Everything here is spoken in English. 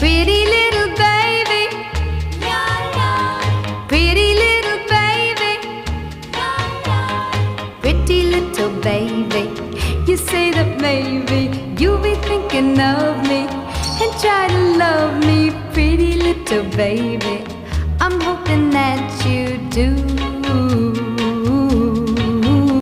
Pretty little baby, pretty little baby, pretty little baby. You say that maybe you'll be thinking of me and try to love me, pretty little baby. I'm hoping that you do.